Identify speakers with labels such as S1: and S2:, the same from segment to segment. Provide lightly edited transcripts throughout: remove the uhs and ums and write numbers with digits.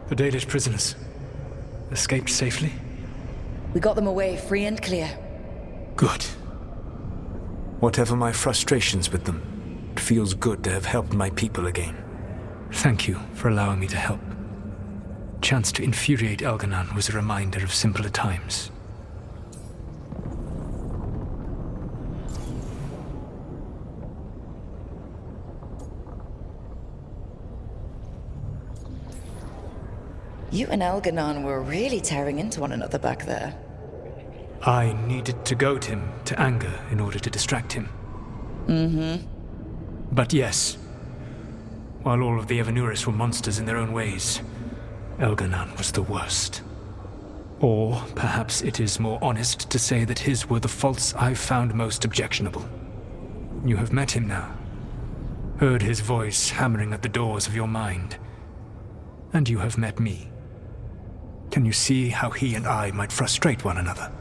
S1: The Dalish prisoners escaped safely?
S2: We got them away free and clear.
S1: Good.
S3: Whatever my frustrations with them, it feels good to have helped my people again.
S1: Thank you for allowing me to help. Chance to infuriate Elganon was a reminder of simpler times.
S2: You and Elganon were really tearing into one another back there.
S1: I needed to goad him to anger in order to distract him. But yes, while all of the Evanuris were monsters in their own ways, Elganon was the worst. Or perhaps it is more honest to say that his were the faults I've found most objectionable. You have met him now, heard his voice hammering at the doors of your mind, and you have met me. Can you see how he and I might frustrate one another?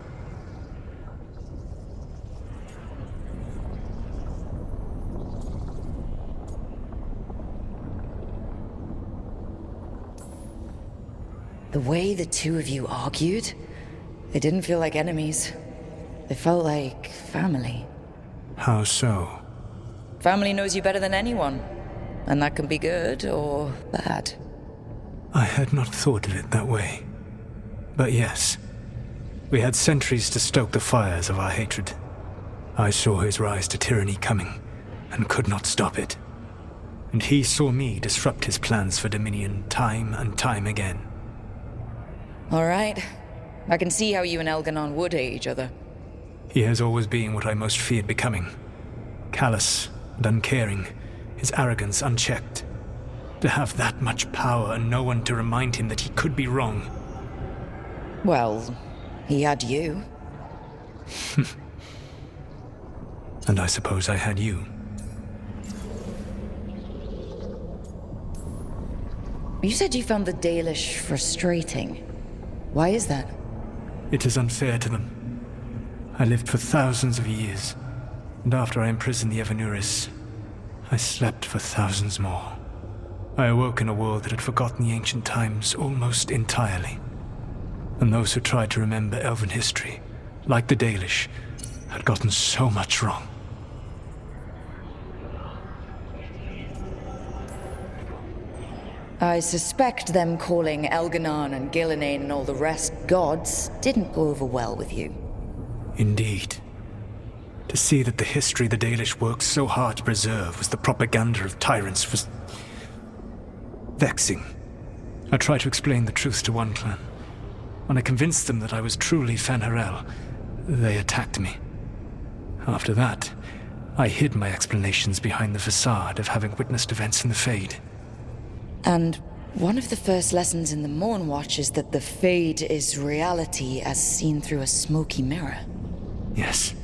S2: The way the two of you argued, they didn't feel like enemies. They felt like family.
S1: How so?
S2: Family knows you better than anyone, and that can be good or bad.
S1: I had not thought of it that way. But yes, we had centuries to stoke the fires of our hatred. I saw his rise to tyranny coming, and could not stop it. And he saw me disrupt his plans for dominion time and time again.
S2: All right. I can see how you and Elganon would hate each other.
S1: He has always been what I most feared becoming. Callous and uncaring, his arrogance unchecked. To have that much power and no one to remind him that he could be wrong.
S2: Well, he had you.
S1: And I suppose I had you.
S2: You said you found the Dalish frustrating. Why is that?
S1: It is unfair to them. I lived for thousands of years, and after I imprisoned the Evanuris, I slept for thousands more. I awoke in a world that had forgotten the ancient times almost entirely. And those who tried to remember elven history, like the Dalish, had gotten so much wrong.
S2: I suspect them calling Elganon and Gillenane and all the rest gods didn't go over well with you.
S1: Indeed. To see that the history the Dalish worked so hard to preserve was the propaganda of tyrants was vexing. I tried to explain the truth to one clan. When I convinced them that I was truly Fen'Harel, they attacked me. After that, I hid my explanations behind the facade of having witnessed events in the Fade.
S2: And one of the first lessons in the Morn Watch is that the Fade is reality as seen through a smoky mirror.
S1: Yes.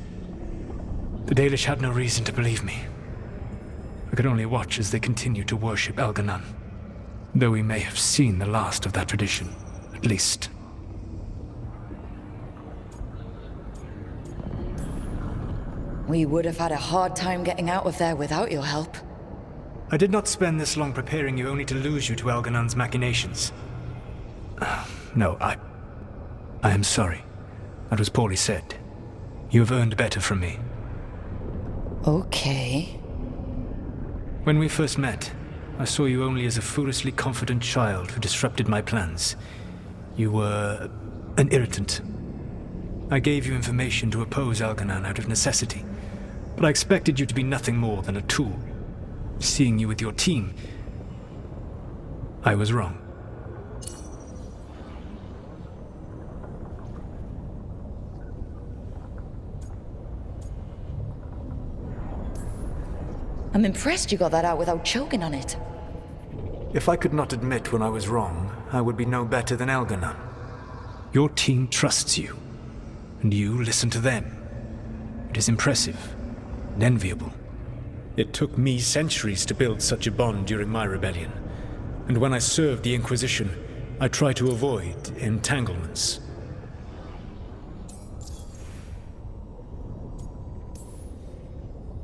S1: The Dalish had no reason to believe me. I could only watch as they continued to worship Elganon, though we may have seen the last of that tradition, at least.
S2: We would have had a hard time getting out of there without your help.
S1: I did not spend this long preparing you only to lose you to Elganon's machinations. No, I am sorry. That was poorly said. You have earned better from me.
S2: Okay.
S1: When we first met, I saw you only as a foolishly confident child who disrupted my plans. You were an irritant. I gave you information to oppose Elganon out of necessity, but I expected you to be nothing more than a tool. Seeing you with your team, I was wrong.
S2: I'm impressed you got that out without choking on it.
S3: If I could not admit when I was wrong, I would be no better than Elganon.
S1: Your team trusts you, and you listen to them. It is impressive and enviable. It took me centuries to build such a bond during my rebellion, and when I served the Inquisition, I tried to avoid entanglements.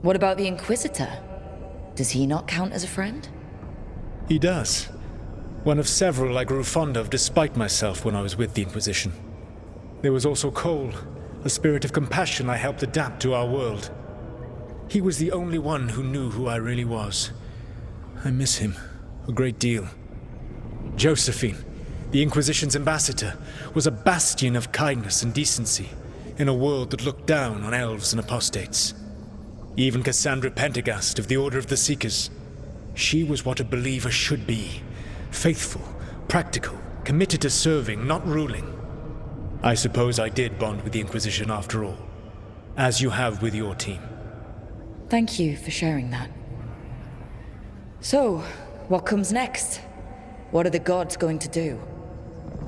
S2: What about the Inquisitor? Does he not count as a friend?
S1: He does.
S3: One of several I grew fond of despite myself when I was with the Inquisition. There was also Cole, a spirit of compassion I helped adapt to our world. He was the only one who knew who I really was. I miss him a great deal. Josephine, the Inquisition's ambassador, was a bastion of kindness and decency in a world that looked down on elves and apostates. Even Cassandra Pendergast of the Order of the Seekers. She was what a believer should be. Faithful, practical, committed to serving, not ruling. I suppose I did bond with the Inquisition after all, as you have with your team.
S2: Thank you for sharing that. So, what comes next? What are the gods going to do?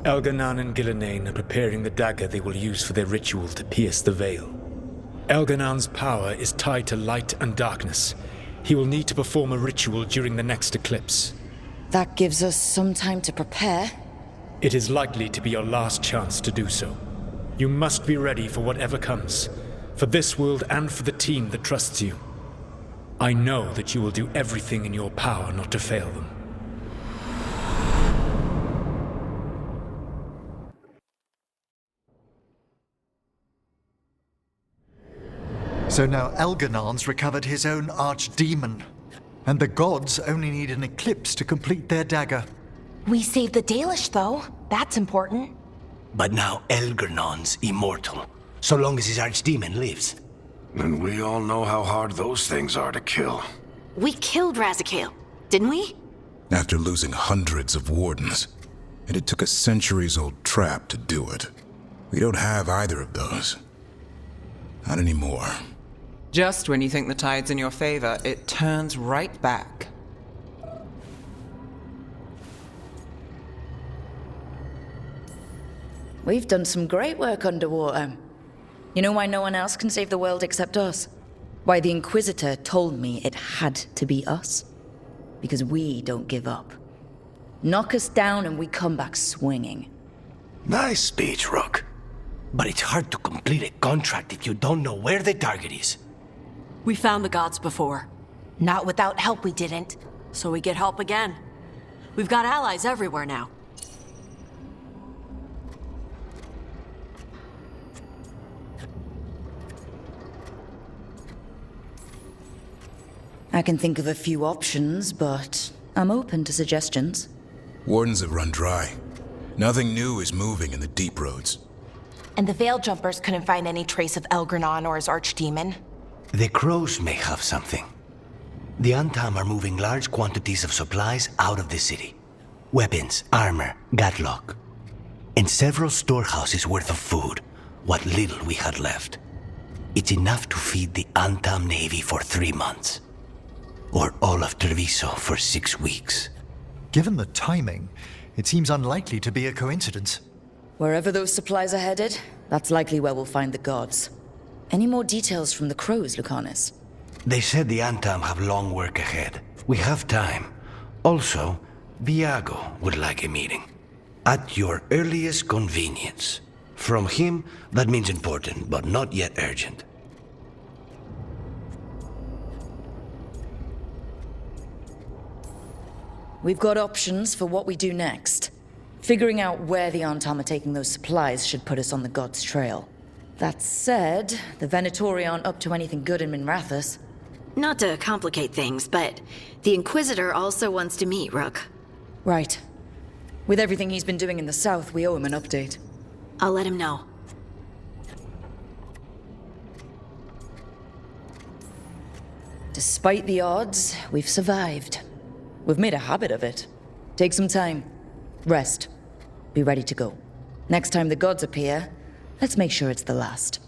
S3: Elganan and Gillenane are preparing the dagger they will use for their ritual to pierce the veil. Elganan's power is tied to light and darkness. He will need to perform a ritual during the next eclipse.
S2: That gives us some time to prepare.
S3: It is likely to be your last chance to do so. You must be ready for whatever comes, for this world and for the team that trusts you. I know that you will do everything in your power not to fail them.
S4: So now Elganan's recovered his own archdemon, and the gods only need an eclipse to complete their dagger.
S5: We saved the Dalish, though. That's important.
S6: But now Elganan's immortal, so long as his archdemon lives.
S7: And we all know how hard those things are to kill.
S5: We killed Razikale, didn't we?
S8: After losing hundreds of wardens, and it took a centuries-old trap to do it. We don't have either of those. Not anymore.
S9: Just when you think the tide's in your favor, it turns right back.
S2: We've done some great work underwater. You know why no one else can save the world except us? Why the Inquisitor told me it had to be us? Because we don't give up. Knock us down and we come back swinging.
S6: Nice speech, Rook. But it's hard to complete a contract if you don't know where the target is.
S10: We found the gods before.
S5: Not without help, we didn't.
S10: So we get help again. We've got allies everywhere now.
S2: I can think of a few options, but I'm open to suggestions.
S8: Wardens have run dry. Nothing new is moving in the deep roads.
S5: And the Veil Jumpers couldn't find any trace of Elgranon or his archdemon.
S6: The crows may have something. The Antam are moving large quantities of supplies out of the city. Weapons, armor, gatlock. And several storehouses worth of food, what little we had left. It's enough to feed the Antam Navy for 3 months. Or all of Treviso for 6 weeks.
S4: Given the timing, it seems unlikely to be a coincidence.
S2: Wherever those supplies are headed, that's likely where we'll find the gods. Any more details from the crows, Lucanus?
S6: They said the Antam have long work ahead. We have time. Also, Viago would like a meeting. At your earliest convenience. From him, that means important, but not yet urgent.
S2: We've got options for what we do next. Figuring out where the Antam are taking those supplies should put us on the gods' trail. That said, the Venatori aren't up to anything good in Minrathous.
S10: Not to complicate things, but the Inquisitor also wants to meet Rook.
S2: Right. With everything he's been doing in the south, we owe him an update.
S10: I'll let him know.
S2: Despite the odds, we've survived. We've made a habit of it. Take some time. Rest. Be ready to go. Next time the gods appear, let's make sure it's the last.